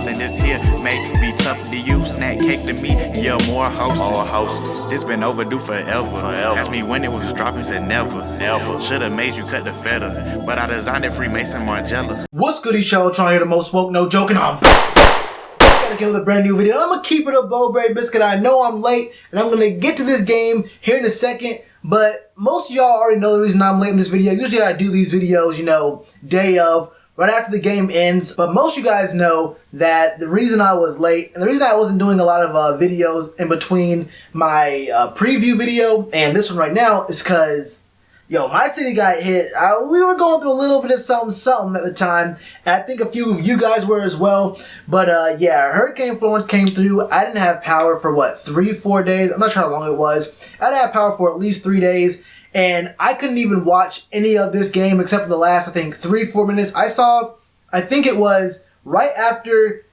hostess, and this here may be tough to you. Snack cake to me, yeah, more hostess. This been overdue forever. Asked me when it was dropping, said never. Should've made you cut the feta, but I designed it Freemason Margiela. What's good, Shellitronnn here, the most smoke, no joking. I'm back again with a brand new video. I'm gonna keep it a Bowberry biscuit. I know I'm late, and I'm gonna get to this game here in a second. But most of y'all already know the reason I'm late in this video. Usually I do these videos, you know, day of, right after the game ends. But most of you guys know that the reason I was late, and the reason I wasn't doing a lot of videos in between my preview video and this one right now is because, yo, my city got hit. We were going through a little bit of something at the time. And I think a few of you guys were as well. But yeah, Hurricane Florence came through. I didn't have power for what, 3-4 days? I'm not sure how long it was. I didn't have power for at least 3 days. And I couldn't even watch any of this game except for the last, I think, 3-4 minutes. I think it was right after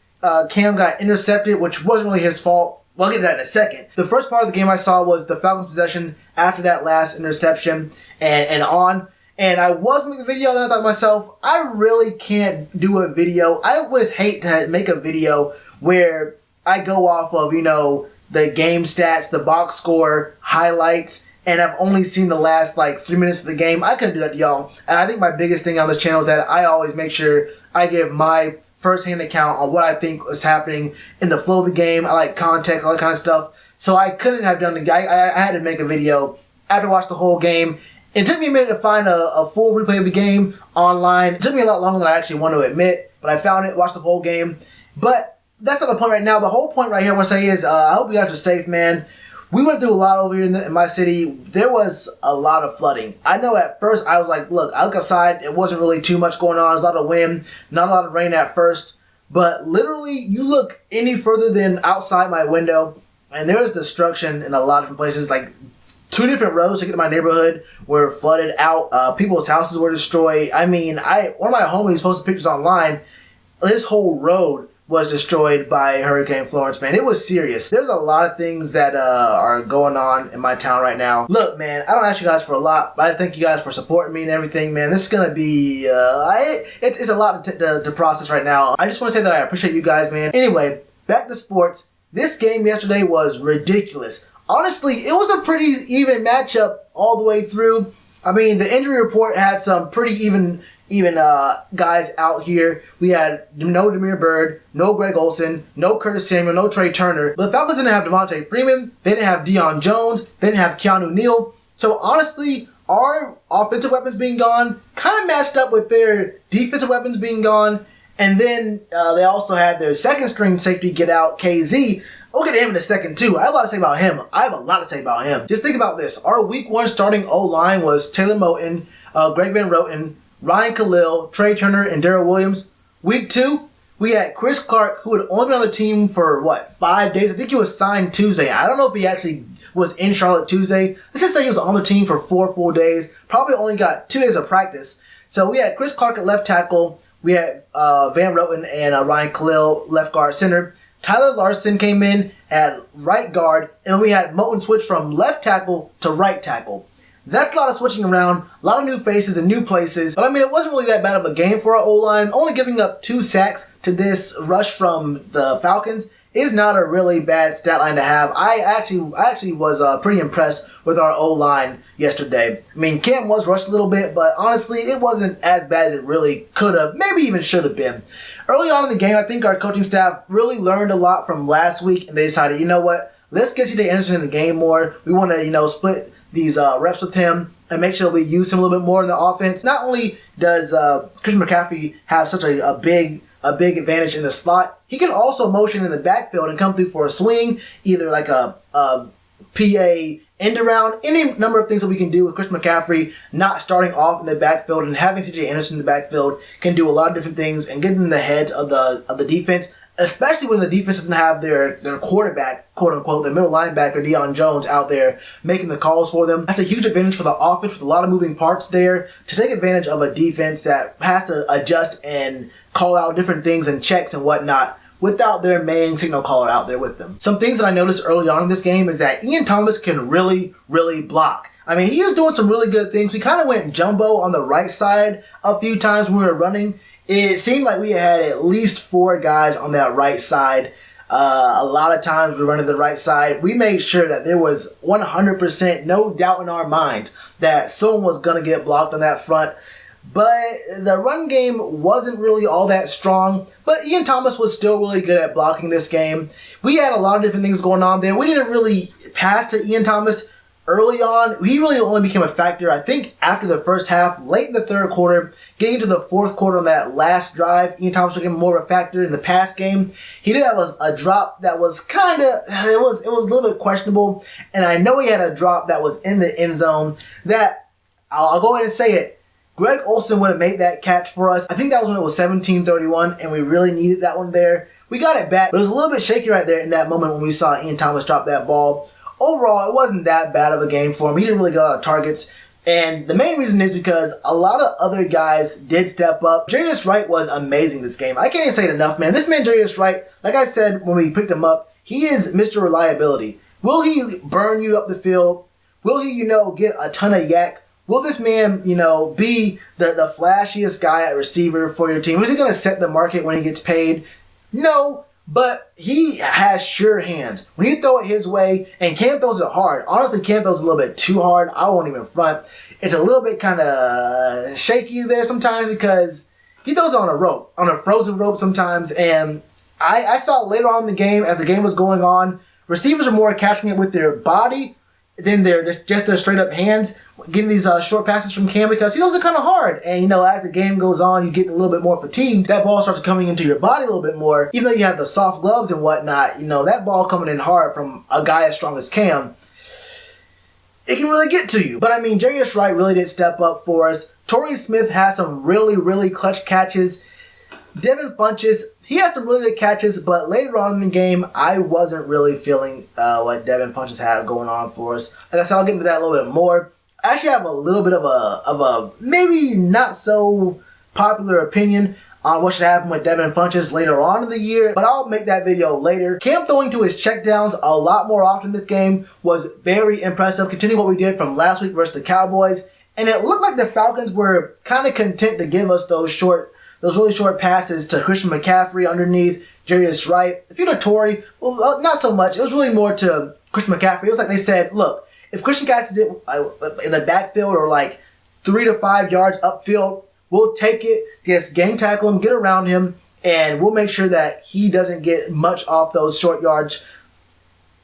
Cam got intercepted, which wasn't really his fault. We'll get to that in a second. The first part of the game I saw was the Falcons' possession after that last interception and on. And I was making the video, and I thought to myself, I really can't do a video. I would hate to make a video where I go off of, you know, the game stats, the box score, highlights, and I've only seen the last like 3 minutes of the game. I couldn't do that to y'all. And I think my biggest thing on this channel is that I always make sure I give my first-hand account on what I think was happening in the flow of the game. I like context, all that kind of stuff. So I couldn't have done the I had to make a video after I watched the whole game. It took me a minute to find a full replay of the game online. It took me a lot longer than I actually want to admit, but I found it, watched the whole game. But that's not the point right now. The whole point right here I want to say is I hope you guys are safe, man. We went through a lot over here in my city. There was a lot of flooding. I know at first I was like, look, I look outside, it wasn't really too much going on. There's a lot of wind, not a lot of rain at first. But literally, you look any further than outside my window, and there was destruction in a lot of different places. Like 2 different roads to get to my neighborhood were flooded out. People's houses were destroyed. I mean, one of my homies posted pictures online. This whole road was destroyed by Hurricane Florence, man. It was serious. There's a lot of things that are going on in my town right now. Look, man, I don't ask you guys for a lot, but I just thank you guys for supporting me and everything, man. This is gonna be, it's a lot to process right now. I just want to say that I appreciate you guys, man. Anyway, back to sports. This game yesterday was ridiculous. Honestly, it was a pretty even matchup all the way through. I mean, the injury report had some pretty even guys out here. We had no Demir Bird, no Greg Olsen, no Curtis Samuel, no Trey Turner. But the Falcons didn't have Devontae Freeman. They didn't have Deion Jones. They didn't have Keanu Neal. So honestly, our offensive weapons being gone kind of matched up with their defensive weapons being gone. And then they also had their second string safety get out, KZ. We'll get to him in a second too. I have a lot to say about him. Just think about this. Our week 1 starting O-line was Taylor Moton, Greg Van Roten, Ryan Khalil, Trey Turner, and Darrell Williams. Week 2, we had Chris Clark, who had only been on the team for, 5 days? I think he was signed Tuesday. I don't know if he actually was in Charlotte Tuesday. Let's just say he was on the team for 4 full days. Probably only got 2 days of practice. So we had Chris Clark at left tackle. We had Van Roten and Ryan Khalil left guard center. Tyler Larson came in at right guard. And we had Moton switch from left tackle to right tackle. That's a lot of switching around, a lot of new faces and new places. But I mean, it wasn't really that bad of a game for our O-line. Only giving up 2 sacks to this rush from the Falcons is not a really bad stat line to have. I actually was pretty impressed with our O-line yesterday. I mean, Cam was rushed a little bit, but honestly, it wasn't as bad as it really could have, maybe even should have been. Early on in the game, I think our coaching staff really learned a lot from last week, and they decided, you know what, let's get C.J. Anderson in the game more. We want to, you know, split these reps with him and make sure we use him a little bit more in the offense. Not only does Christian McCaffrey have such a big advantage in the slot, he can also motion in the backfield and come through for a swing, either like a PA end around, any number of things that we can do with Christian McCaffrey not starting off in the backfield, and having C.J. Anderson in the backfield can do a lot of different things and get in the heads of the defense, especially when the defense doesn't have their quarterback, quote unquote, the middle linebacker, Deion Jones, out there making the calls for them. That's a huge advantage for the offense with a lot of moving parts there to take advantage of a defense that has to adjust and call out different things and checks and whatnot without their main signal caller out there with them. Some things that I noticed early on in this game is that Ian Thomas can really block. I mean, he was doing some really good things. We kind of went jumbo on the right side a few times when we were running. it seemed like we had at least 4 guys on that right side. A lot of times we run to the right side. We made sure that there was 100% no doubt in our mind that someone was going to get blocked on that front. But the run game wasn't really all that strong. But Ian Thomas was still really good at blocking this game. We had a lot of different things going on there. We didn't really pass to Ian Thomas early on. He really only became a factor, I think, after the first half, late in the third quarter, getting to the fourth quarter on that last drive. Ian Thomas became more of a factor in the pass game. He did have a drop that was kind of, it was a little bit questionable. And I know he had a drop that was in the end zone that, I'll go ahead and say it, Greg Olsen would have made that catch for us. I think that was when it was 17-31, and we really needed that one there. We got it back, but it was a little bit shaky right there in that moment when we saw Ian Thomas drop that ball. Overall, it wasn't that bad of a game for him. He didn't really get a lot of targets. And the main reason is because a lot of other guys did step up. Jarius Wright was amazing this game. I can't even say it enough, man. This man, Jarius Wright, like I said when we picked him up, he is Mr. Reliability. Will he burn you up the field? Will he, get a ton of yak? Will this man, be the flashiest guy at receiver for your team? Is he going to set the market when he gets paid? No. But he has sure hands. When you throw it his way, and Cam throws it hard. Honestly, Cam throws it a little bit too hard. I won't even front. It's a little bit kind of shaky there sometimes because he throws it on a rope, on a frozen rope sometimes. And I saw later on in the game, as the game was going on, receivers are more catching it with their body than just their straight up hands, getting these short passes from Cam because he throws it kind of hard. And, as the game goes on, you get a little bit more fatigued. That ball starts coming into your body a little bit more. Even though you have the soft gloves and whatnot, that ball coming in hard from a guy as strong as Cam, it can really get to you. But, Jarius Wright really did step up for us. Torrey Smith has some really, really clutch catches. Devin Funchess, he had some really good catches, but later on in the game, I wasn't really feeling what Devin Funchess had going on for us. Like I said, I'll get into that a little bit more. I actually have a little bit of a maybe not so popular opinion on what should happen with Devin Funchess later on in the year, but I'll make that video later. Cam throwing to his checkdowns a lot more often this game was very impressive, continuing what we did from last week versus the Cowboys, and it looked like the Falcons were kind of content to give us those really short passes to Christian McCaffrey underneath, Jarius Wright. If you're to Torrey, well, not so much. It was really more to Christian McCaffrey. It was like they said, look, if Christian catches it in the backfield or like 3 to 5 yards upfield, we'll take it, just gang tackle him, get around him, and we'll make sure that he doesn't get much off those short yards.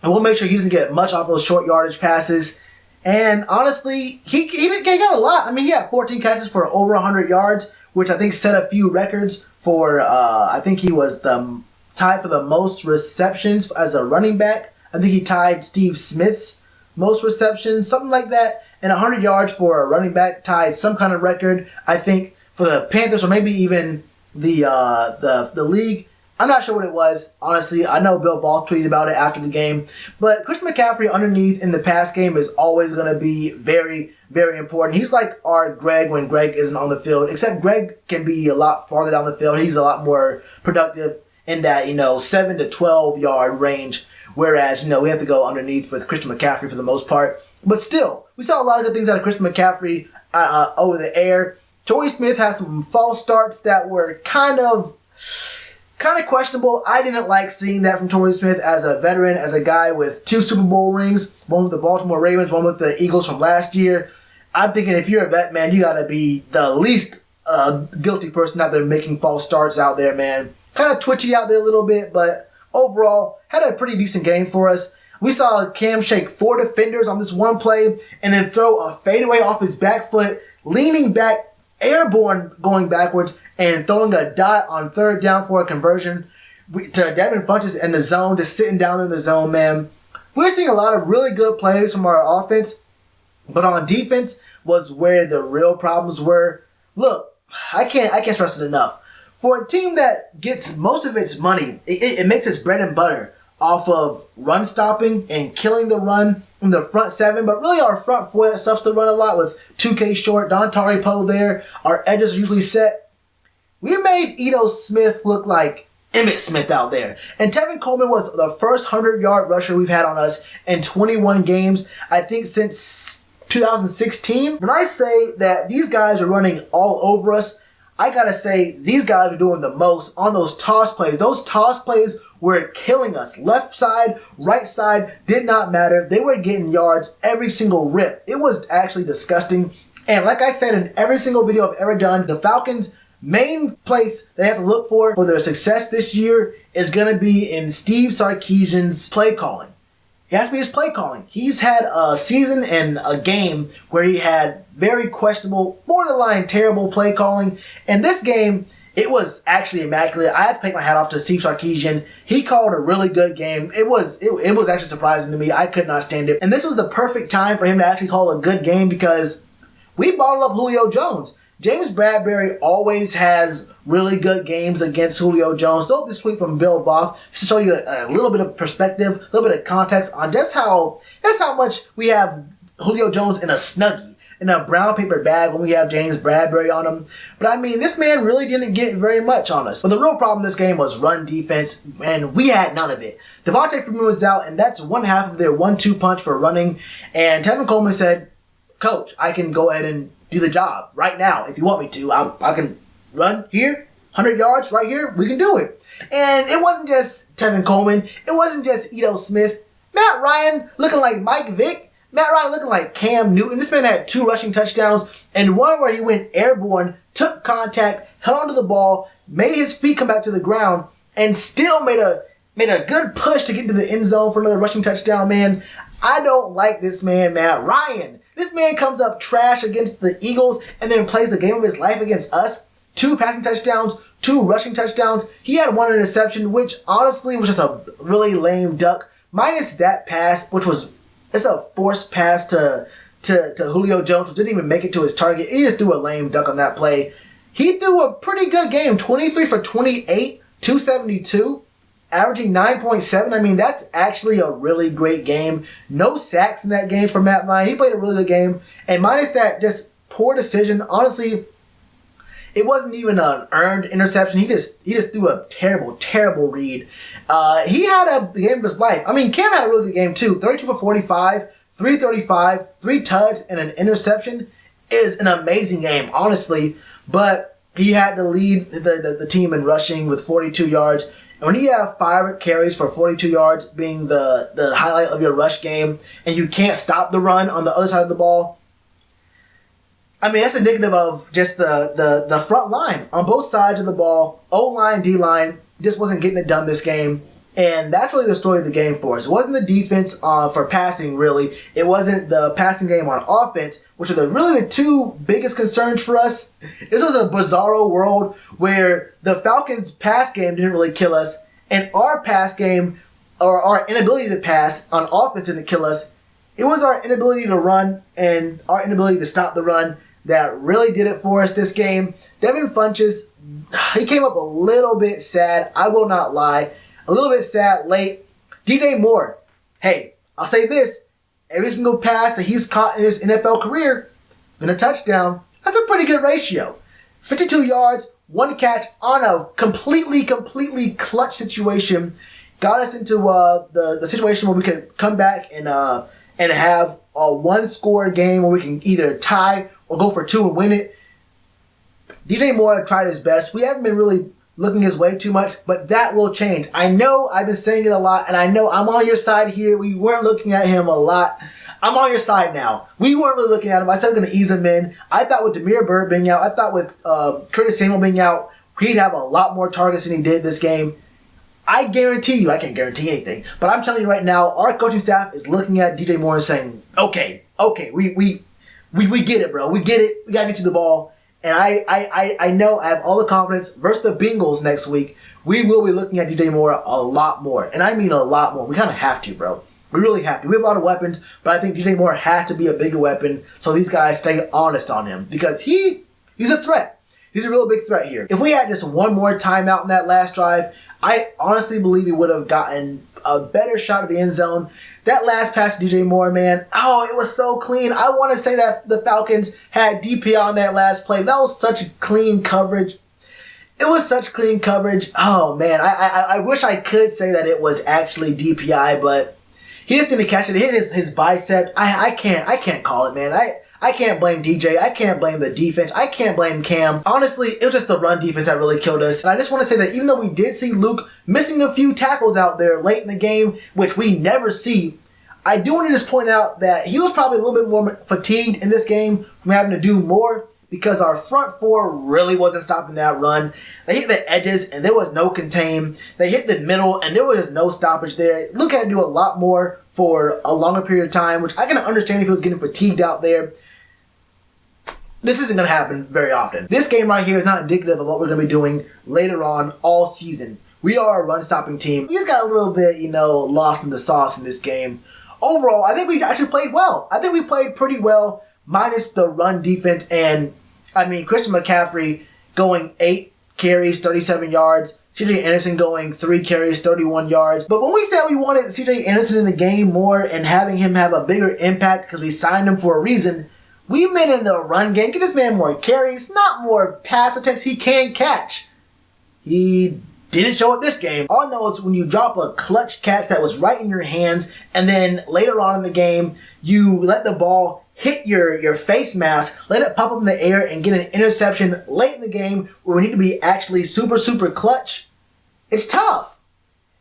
And we'll make sure he doesn't get much off those short yardage passes. And honestly, he got a lot. He had 14 catches for over 100 yards, which I think set a few records for, I think he was tied for the most receptions as a running back. I think he tied Steve Smith's most receptions, something like that. And 100 yards for a running back tied some kind of record, I think, for the Panthers or maybe even the league. I'm not sure what it was, honestly. I know Bill Voss tweeted about it after the game. But Christian McCaffrey underneath in the pass game is always going to be very, very important. He's like our Greg when Greg isn't on the field, except Greg can be a lot farther down the field. He's a lot more productive in that, 7 to 12 yard range, whereas, we have to go underneath with Christian McCaffrey for the most part. But still, we saw a lot of good things out of Christian McCaffrey over the air. Torrey Smith had some false starts that were kind of questionable. I didn't like seeing that from Torrey Smith as a veteran, as a guy with 2 Super Bowl rings, one with the Baltimore Ravens, one with the Eagles from last year. I'm thinking if you're a vet, man, you got to be the least guilty person out there making false starts out there, man. Kind of twitchy out there a little bit, but overall, had a pretty decent game for us. We saw Cam shake 4 defenders on this one play and then throw a fadeaway off his back foot, leaning back, airborne going backwards, and throwing a dot on 3rd down for a conversion to Devin Funchess in the zone, just sitting down in the zone, man. We're seeing a lot of really good plays from our offense, but on defense was where the real problems were. Look, I can't stress it enough. For a team that gets most of its money, it makes its bread and butter off of run stopping and killing the run in the front 7, but really our front 4 stuffs the run a lot with 2K Short, Dontari Poe there. Our edges are usually set. We made Ito Smith look like Emmitt Smith out there. And Tevin Coleman was the first 100-yard rusher we've had on us in 21 games, I think since 2016. When I say that these guys are running all over us, I gotta say, these guys are doing the most on those toss plays. Those toss plays were killing us. Left side, right side, did not matter. They were getting yards every single rip. It was actually disgusting. And like I said in every single video I've ever done, the Falcons' main place they have to look for their success this year is going to be in Steve Sarkisian's play calling. It has to be his play calling. He's had a season and a game where he had very questionable, borderline terrible play calling. And this game, it was actually immaculate. I have to take my hat off to Steve Sarkisian. He called a really good game. It was actually surprising to me. I could not stand it. And this was the perfect time for him to actually call a good game because we bottled up Julio Jones. James Bradbury always has really good games against Julio Jones. Throw this tweet from Bill Voth just to show you a little bit of perspective, a little bit of context on just how much we have Julio Jones in a snuggie, in a brown paper bag when we have James Bradbury on him. But I mean, this man really didn't get very much on us. But the real problem in this game was run defense, and we had none of it. Devontae Freeman was out, and that's one half of their 1-2 punch for running. And Tevin Coleman said, "Coach, I can go ahead and do the job right now. If you want me to, I can run here, 100 yards right here. We can do it." And it wasn't just Tevin Coleman. It wasn't just Edo Smith. Matt Ryan looking like Mike Vick. Matt Ryan looking like Cam Newton. This man had 2 rushing touchdowns and one where he went airborne, took contact, held onto the ball, made his feet come back to the ground, and still made a good push to get into the end zone for another rushing touchdown, man. I don't like this man, Matt Ryan. This man comes up trash against the Eagles and then plays the game of his life against us. 2 passing touchdowns, 2 rushing touchdowns. He had 1 interception, which honestly was just a really lame duck. Minus that pass, which was it's a forced pass to Julio Jones, which didn't even make it to his target. He just threw a lame duck on that play. He threw a pretty good game, 23 for 28, 272. Averaging 9.7. I mean, that's actually a really great game. No sacks in that game for Matt Ryan. He played a really good game. And minus that just poor decision, honestly, it wasn't even an earned interception. He just threw a terrible, terrible read. He had the game of his life. I mean, Cam had a really good game too. 32 for 45, 335, 3 tugs, and an interception is an amazing game, honestly. But he had to lead the team in rushing with 42 yards. And when you have 5 carries for 42 yards being the highlight of your rush game, and you can't stop the run on the other side of the ball, I mean, that's indicative of just the front line on both sides of the ball. O-line, D-line, just wasn't getting it done this game. And that's really the story of the game for us. It wasn't the defense for passing, really. It wasn't the passing game on offense, which are really the 2 biggest concerns for us. This was a bizarro world where the Falcons' pass game didn't really kill us, and our pass game, or our inability to pass on offense didn't kill us. It was our inability to run and our inability to stop the run that really did it for us this game. Devin Funchess, he came up a little bit sad, I will not lie. A little bit sad late. DJ Moore, hey, I'll say this. Every single pass that he's caught in his NFL career, been a touchdown. That's a pretty good ratio. 52 yards, 1 catch on a completely clutch situation. Got us into the situation where we could come back and have a 1-score game where we can either tie or go for 2 and win it. DJ Moore tried his best. We haven't been really looking his way too much, but that will change. I know I've been saying it a lot, and I know I'm on your side here. We weren't looking at him a lot. I'm on your side now. We weren't really looking at him. I said we're going to ease him in. I thought with Damiere Byrd being out, I thought with Curtis Samuel being out, he'd have a lot more targets than he did this game. I guarantee you, I can't guarantee anything, but I'm telling you right now, our coaching staff is looking at DJ Moore and saying, okay, we get it, bro. We get it. We got to get you the ball. And I know I have all the confidence versus the Bengals next week. We will be looking at DJ Moore a lot more. And I mean a lot more. We kind of have to, bro. We really have to. We have a lot of weapons, but I think DJ Moore has to be a bigger weapon so these guys stay honest on him because he's a threat. He's a real big threat here. If we had just one more timeout in that last drive, I honestly believe we would have gotten a better shot at the end zone. That last pass to DJ Moore, man, it was so clean. I want to say that the Falcons had DPI on that last play. That was such clean coverage. It was such clean coverage. Oh, man, I wish I could say that it was actually DPI, but he just didn't catch it. It hit his bicep. I can't call it, man. I can't blame DJ. I can't blame the defense. I can't blame Cam. Honestly, it was just the run defense that really killed us. And I just want to say that even though we did see Luke missing a few tackles out there late in the game, which we never see, I do want to just point out that he was probably a little bit more fatigued in this game from having to do more because our front four really wasn't stopping that run. They hit the edges and there was no contain. They hit the middle and there was no stoppage there. Luke had to do a lot more for a longer period of time, which I can understand if he was getting fatigued out there. This isn't going to happen very often. This game right here is not indicative of what we're going to be doing later on all season. We are a run-stopping team. We just got a little bit, lost in the sauce in this game. Overall, I think we actually played well. I think we played pretty well, minus the run defense. And, Christian McCaffrey going 8 carries, 37 yards. CJ Anderson going 3 carries, 31 yards. But when we said we wanted CJ Anderson in the game more and having him have a bigger impact because we signed him for a reason, we meant in the run game, get this man more carries, not more pass attempts he can catch. He didn't show it this game. All I know is when you drop a clutch catch that was right in your hands, and then later on in the game, you let the ball hit your face mask, let it pop up in the air, and get an interception late in the game where we need to be actually super, super clutch. It's tough.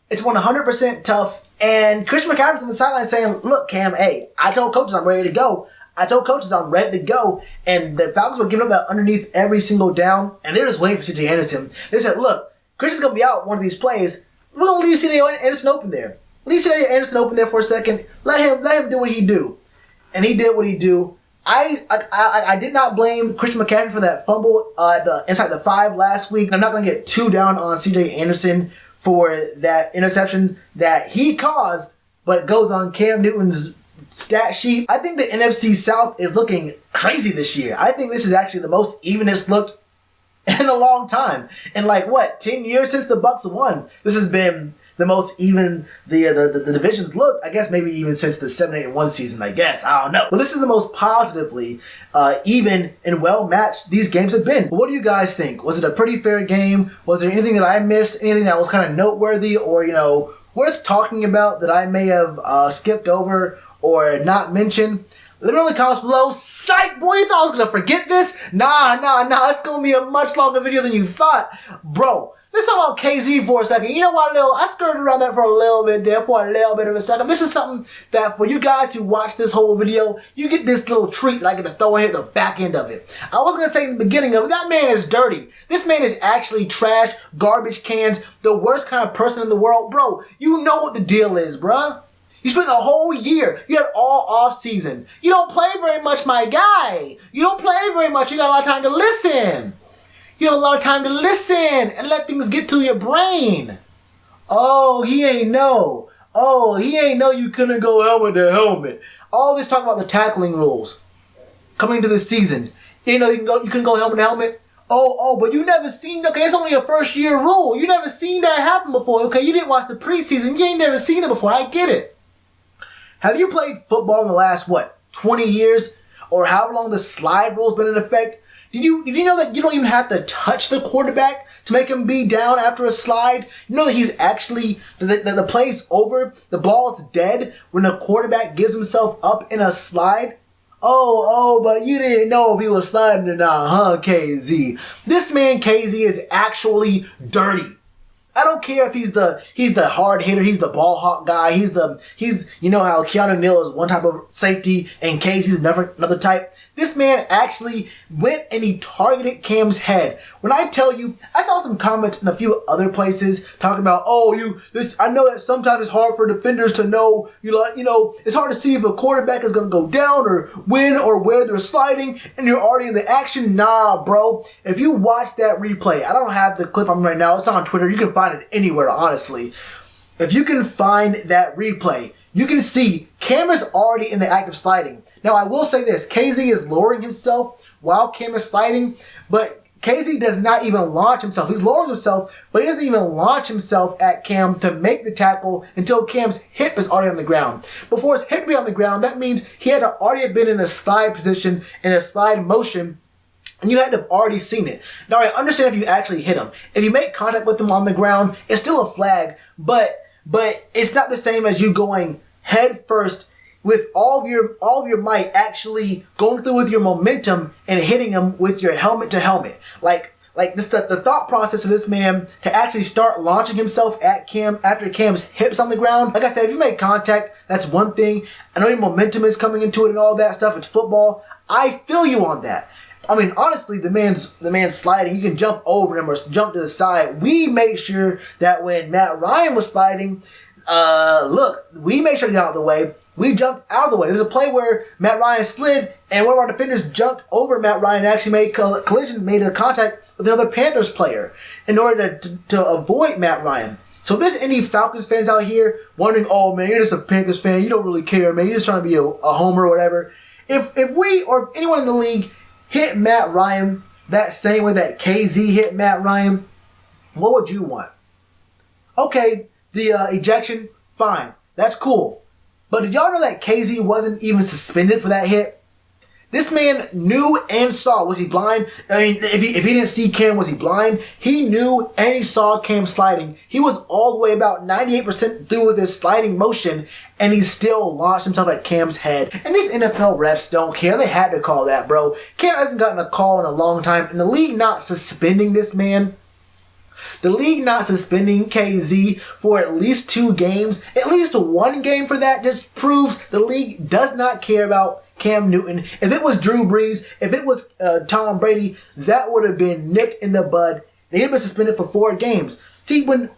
It's 100% tough. And Christian McCaffrey's on the sideline saying, look, Cam, hey, I told coaches I'm ready to go. I told coaches I'm ready to go, and the Falcons were giving up that underneath every single down, and they're just waiting for CJ Anderson. They said, look, Christian's going to be out one of these plays. We're going to leave CJ Anderson open there. Leave CJ Anderson open there for a second. Let him do what he do. And he did what he do. I did not blame Christian McCaffrey for that fumble inside the 5 last week. I'm not going to get too down on CJ Anderson for that interception that he caused, but it goes on Cam Newton's stat sheet. I think the NFC South is looking crazy this year. I think this is actually the most even it's looked in a long time. In 10 years since the Bucs won, this has been the most even the divisions look. I guess maybe even since the 7-8-1 season, I guess. I don't know. But this is the most positively even and well-matched these games have been. What do you guys think? Was it a pretty fair game? Was there anything that I missed? Anything that was kind of noteworthy or, worth talking about that I may have skipped over or not mentioned? Let me know in the comments below. Psych, boy, you thought I was going to forget this? Nah. It's going to be a much longer video than you thought. Bro, let's talk about KZ for a second. You know what, I skirted around that for a little bit there, for a little bit of a second. This is something that for you guys who watch this whole video, you get this little treat that I get to throw in at the back end of it. I was going to say in the beginning of it, that man is dirty. This man is actually trash, garbage cans, the worst kind of person in the world. Bro, you know what the deal is, bruh. You spent the whole year. You had all off season. You don't play very much, my guy. You don't play very much. You got a lot of time to listen. You have a lot of time to listen and let things get to your brain. Oh, he ain't know. You couldn't go helmet to helmet. All this talk about the tackling rules coming into this season. You couldn't go helmet to helmet. But you never seen, okay, it's only a first year rule. You never seen that happen before, okay? You didn't watch the preseason. You ain't never seen it before. I get it. Have you played football in the last, 20 years? Or however long the slide rule's been in effect? Did you know that you don't even have to touch the quarterback to make him be down after a slide? You know that he's actually, the play's over, the ball's dead when the quarterback gives himself up in a slide? But you didn't know if he was sliding or not, huh, KZ? This man, KZ, is actually dirty. I don't care if he's the hard hitter, he's the ball hawk guy, he's how Keanu Neal is one type of safety and KZ's another type. This man actually went and he targeted Cam's head. When I tell you, I saw some comments in a few other places talking about, I know that sometimes it's hard for defenders to know, it's hard to see if a quarterback is going to go down or win or where they're sliding and you're already in the action. Nah, bro. If you watch that replay, I don't have the clip on right now. It's on Twitter. You can find it anywhere, honestly. If you can find that replay, you can see Cam is already in the act of sliding. Now, I will say this. KZ is lowering himself while Cam is sliding, but KZ does not even launch himself. He's lowering himself, but he doesn't even launch himself at Cam to make the tackle until Cam's hip is already on the ground. Before his hip to be on the ground, that means he had to already have been in the slide position, in the slide motion, and you had to have already seen it. Now, I understand if you actually hit him. If you make contact with him on the ground, it's still a flag, but it's not the same as you going head first with all of your might, actually going through with your momentum and hitting him with your helmet to helmet. Like this, the thought process of this man to actually start launching himself at Cam after Cam's hips on the ground. Like I said, if you make contact, that's one thing. I know your momentum is coming into it and all that stuff. It's football. I feel you on that. I mean, honestly, the man's sliding. You can jump over him or jump to the side. We made sure that when Matt Ryan was sliding, we made sure to get out of the way. We jumped out of the way. There's a play where Matt Ryan slid, and one of our defenders jumped over Matt Ryan and actually made made a contact with another Panthers player in order to avoid Matt Ryan. So if there's any Falcons fans out here wondering, oh man, you're just a Panthers fan, you don't really care, man, you're just trying to be a homer or whatever. If we or if anyone in the league hit Matt Ryan that same way that KZ hit Matt Ryan, what would you want? Okay, the ejection, fine. That's cool. But did y'all know that KZ wasn't even suspended for that hit? This man knew and saw. Was he blind? I mean, if he didn't see Cam, was he blind? He knew and he saw Cam sliding. He was all the way about 98% through with his sliding motion, and he still launched himself at Cam's head. And these NFL refs don't care. They had to call that, bro. Cam hasn't gotten a call in a long time, and the league not suspending this man, the league not suspending KZ for at least 2 games, at least 1 game for that, just proves the league does not care about Cam Newton. If it was Drew Brees, if it was Tom Brady, that would have been nipped in the bud. They'd have been suspended for 4 games. See, when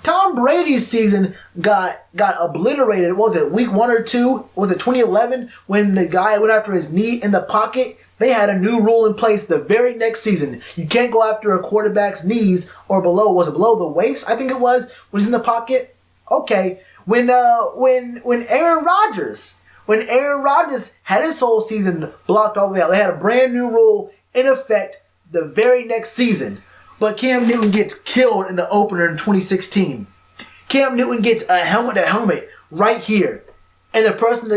Tom Brady's season got obliterated, what was it, week 1 or 2? Was it 2011 when the guy went after his knee in the pocket? They had a new rule in place the very next season. You can't go after a quarterback's knees or below. Was it below the waist? I think it was. When he's in the pocket. Okay. When Aaron Rodgers had his whole season blocked all the way out, they had a brand new rule in effect the very next season. But Cam Newton gets killed in the opener in 2016. Cam Newton gets a helmet to helmet right here, and the person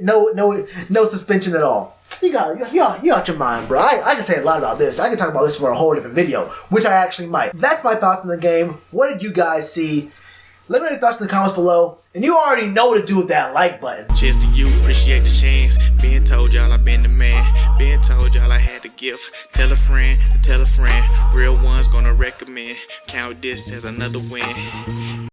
no suspension at all. You got your mind, bro. I can say a lot about this. I can talk about this for a whole different video, which I actually might. That's my thoughts on the game. What did you guys see? Let me know your thoughts in the comments below. And you already know what to do with that like button. Cheers to you, appreciate the chance. Being told y'all I been the man. Being told y'all I had the gift. Tell a friend to tell a friend. Real ones gonna recommend. Count this as another win.